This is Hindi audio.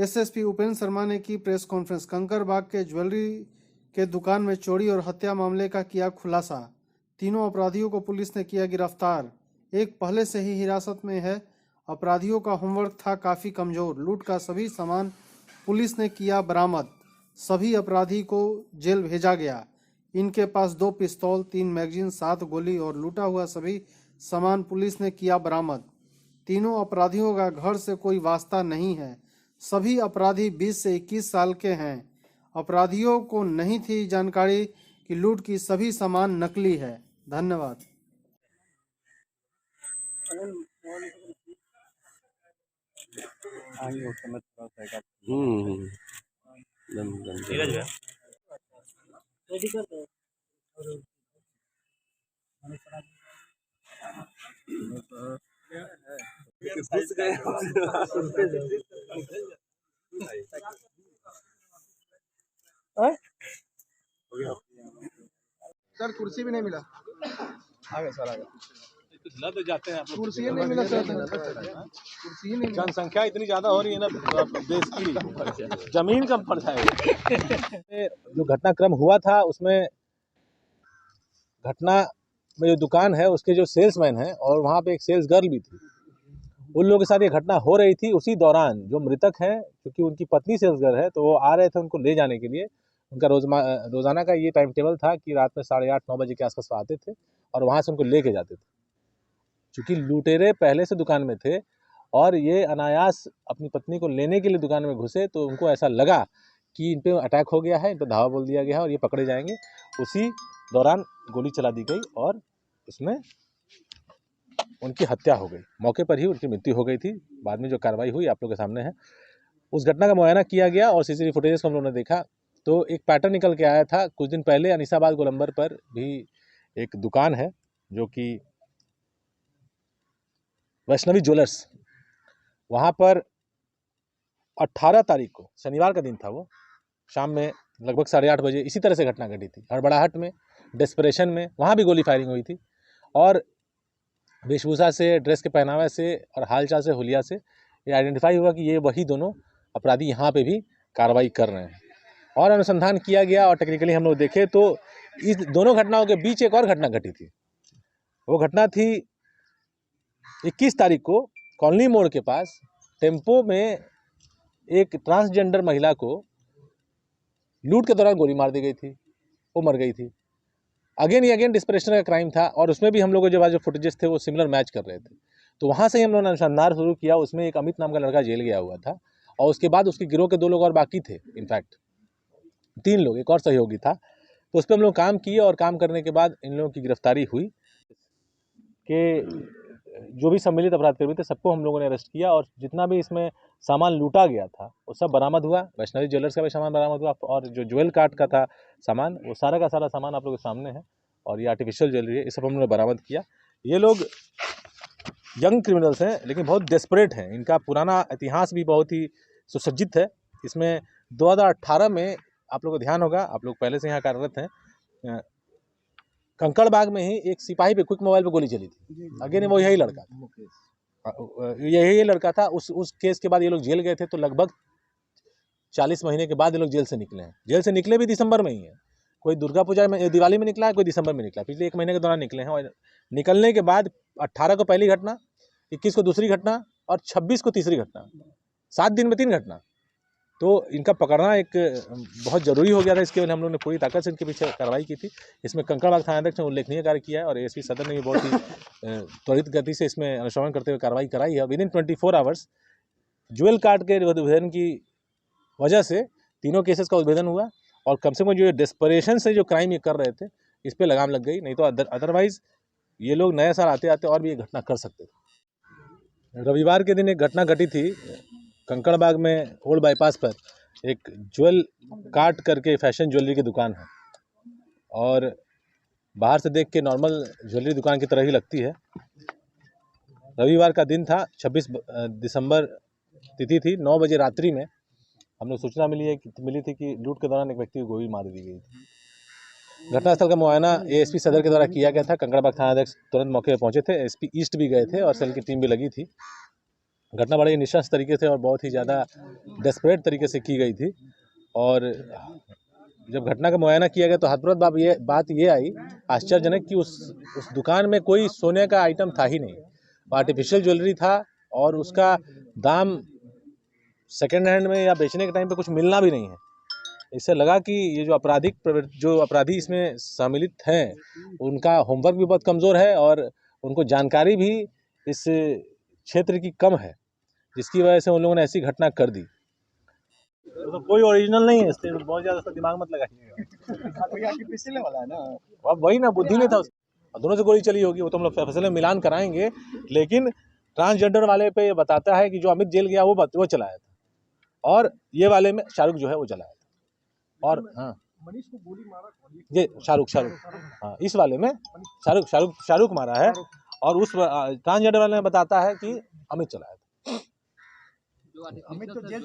एसएसपी उपेंद्र शर्मा ने की प्रेस कॉन्फ्रेंस। कंकड़बाग के ज्वेलरी के दुकान में चोरी और हत्या मामले का किया खुलासा। तीनों अपराधियों को पुलिस ने किया गिरफ्तार। एक पहले से ही हिरासत में है। अपराधियों का होमवर्क था काफी कमजोर। लूट का सभी सामान पुलिस ने किया बरामद। सभी अपराधी को जेल भेजा गया। इनके पास 2 पिस्तौल, 3 मैगजीन, 7 गोली और लूटा हुआ सभी सामान पुलिस ने किया बरामद। तीनों अपराधियों का घर से कोई वास्ता नहीं है। सभी अपराधी 20 से 21 साल के हैं। अपराधियों को नहीं थी जानकारी कि लूट की सभी सामान नकली है। धन्यवाद। सर कुर्सी भी नहीं मिला। आगे सर आगे तो जाते हैं कुर्सी नहीं मिला सर। कुर्सी नहीं मिला। जनसंख्या इतनी ज्यादा हो रही है ना देश की, जमीन कम पड़ जाएगी। जो घटनाक्रम हुआ था उसमें घटना में जो दुकान है उसके जो सेल्समैन है और वहाँ पे एक सेल्स गर्ल भी थी, उन लोगों के साथ ये घटना हो रही थी। उसी दौरान जो मृतक है, क्योंकि उनकी पत्नी सेल्स गर्ल है, तो वो आ रहे थे उनको ले जाने के लिए। उनका रोजाना का ये टाइम टेबल था कि रात में 8:30-9 बजे के आसपास आते थे और वहाँ से उनको लेके जाते थे। चूँकि लुटेरे पहले से दुकान में थे और ये अनायास अपनी पत्नी को लेने के लिए दुकान में घुसे, तो उनको ऐसा लगा कि इन पे अटैक हो गया है, इन पर धावा बोल दिया गया है और ये पकड़े जाएंगे। उसी दौरान गोली चला दी गई और उसमें उनकी हत्या हो गई। मौके पर ही उनकी मृत्यु हो गई थी। बाद में जो कार्रवाई हुई आप लोग के सामने है। उस घटना का मुआयना किया गया और सीसीटीवी फुटेज को हम लोगों ने देखा तो एक पैटर्न निकल के आया था। कुछ दिन पहले अनीसाबाद गोलंबर पर भी एक दुकान है जो कि वैष्णवी ज्वेलर्स, वहाँ पर 18 तारीख को शनिवार का दिन था, वो शाम में लगभग 8:30 बजे इसी तरह से घटना घटी थी। हड़बड़ाहट में, डेस्परेशन में वहाँ भी गोली फायरिंग हुई थी और वेशभूषा से, ड्रेस के पहनावे से और हालचाल से, हुलिया से ये आइडेंटिफाई हुआ कि ये वही दोनों अपराधी यहाँ पे भी कार्रवाई कर रहे हैं। और अनुसंधान किया गया और टेक्निकली हम लोग देखें तो इस दोनों घटनाओं के बीच एक और घटना घटी थी। वो घटना थी 21 तारीख को कॉलोनी मोड़ के पास टेम्पो में एक ट्रांसजेंडर महिला को लूट के दौरान गोली मार दी गई थी, वो मर गई थी। अगेन डिस्परेशन का क्राइम था और उसमें भी हम लोगों के जो फुटेजेस थे वो सिमिलर मैच कर रहे थे। तो वहाँ से ही हम लोगों ने अनुसंधान शुरू किया। उसमें एक अमित नाम का लड़का जेल गया हुआ था और उसके बाद उसके गिरोह के 2 लोग और बाकी थे, इनफैक्ट 3 लोग, एक और सहयोगी था। तो उस पर हम लोग काम किए और काम करने के बाद इन लोगों की गिरफ्तारी हुई कि जो भी सम्मिलित अपराधकर्मी थे सबको हम लोगों ने अरेस्ट किया और जितना भी इसमें सामान लूटा गया था वो सब बरामद हुआ। वैष्णवी ज्वेलर्स का भी सामान बरामद हुआ और जो ज्वेल कार्ट का था सामान, वो सारा का सारा सामान आप लोगों के सामने है। और ये आर्टिफिशियल ज्वेलरी है, ये सब हमने बरामद किया। ये लोग यंग क्रिमिनल्स हैं लेकिन बहुत डेस्परेट हैं। इनका पुराना इतिहास भी बहुत ही सुसज्जित है। इसमें 2018 में आप लोग को ध्यान होगा, आप लोग पहले से यहाँ कार्यरत हैं, कंकड़बाग में ही एक सिपाही पे क्विक मोबाइल पे गोली चली थी। अगेन वो यही लड़का था, यही लड़का था। उस केस के बाद ये लोग जेल गए थे, तो लगभग 40 महीने के बाद ये लोग जेल से निकले हैं। जेल से निकले भी दिसंबर में ही है। कोई दुर्गा पूजा में, दिवाली में निकला है, कोई दिसंबर में निकला। पिछले 1 महीने के दौरान निकले हैं और निकलने के बाद 18 को पहली घटना, 21 को दूसरी घटना और 26 को तीसरी घटना, 7 दिन में 3 घटना। तो इनका पकड़ना एक बहुत ज़रूरी हो गया था। इसके लिए हम लोगों ने पूरी ताकत से इनके पीछे कार्रवाई की थी। इसमें कंकड़बाग थानाध्यक्ष ने उल्लेखनीय कार्य किया है और एएसपी सदर ने भी बहुत ही त्वरित गति से इसमें अनुश्रवण करते हुए कार्रवाई कराई है। विदिन 24 आवर्स ज्वेल कार्ड के उद्भेदन की वजह से तीनों केसेस का उद्भेदन हुआ और कम से कम जो डेस्परेशन से जो क्राइम ये कर रहे थे इस पर लगाम लग गई। नहीं तो अदरवाइज ये लोग नए साल आते आते और भी ये घटना कर सकते थे। रविवार के दिन एक घटना घटी थी कंकड़बाग में, ओल्ड बाईपास पर एक ज्वेल कार्ट करके फैशन ज्वेलरी की दुकान है और बाहर से देख के नॉर्मल ज्वेलरी दुकान की तरह ही लगती है। रविवार का दिन था, 26 दिसंबर तिथि थी। 9 बजे रात्रि में हम लोग सूचना मिली थी कि लूट के दौरान एक व्यक्ति को गोली मार दी गई थी। घटनास्थल का मुआयना एएसपी सदर के द्वारा किया गया था। कंकड़बाग थानाध्यक्ष तुरंत मौके पर पहुंचे थे, एसपी ईस्ट भी गए थे और सेल की टीम भी लगी थी। घटना बड़े निशंस तरीके से और बहुत ही ज़्यादा डेस्परेट तरीके से की गई थी। और जब घटना का मुआयना किया गया तो हतप्रभ बात ये आई आश्चर्यजनक कि उस दुकान में कोई सोने का आइटम था ही नहीं, आर्टिफिशियल ज्वेलरी था और उसका दाम सेकेंड हैंड में या बेचने के टाइम पे कुछ मिलना भी नहीं है। इससे लगा कि ये जो अपराधी इसमें सम्मिलित हैं उनका होमवर्क भी बहुत कमज़ोर है और उनको जानकारी भी इस क्षेत्र की कम है, जिसकी वजह से उन लोगों ने ऐसी घटना कर दी। तो कोई ओरिजिनल नहीं है, इससे बहुत ज़्यादा इसका दिमाग मत लगाइएगा। वाला है ना, अब वही ना बुद्धि नहीं था उसका, दोनों से गोली चली होगी, वो तो हम लोग फैसले में मिलान कराएंगे। लेकिन ट्रांसजेंडर वाले पे ये बताता है कि जो अमित जेल गया वो चलाया था और ये वाले में शाहरुख जो है वो चलाया था। और हाँ, मनीष को गोली मारा ये शाहरुख हाँ, इस वाले में शाहरुख मारा है और उस ट्रांसजेंडर वाले में बताता है कि अमित चलाया था। अमित तो जेल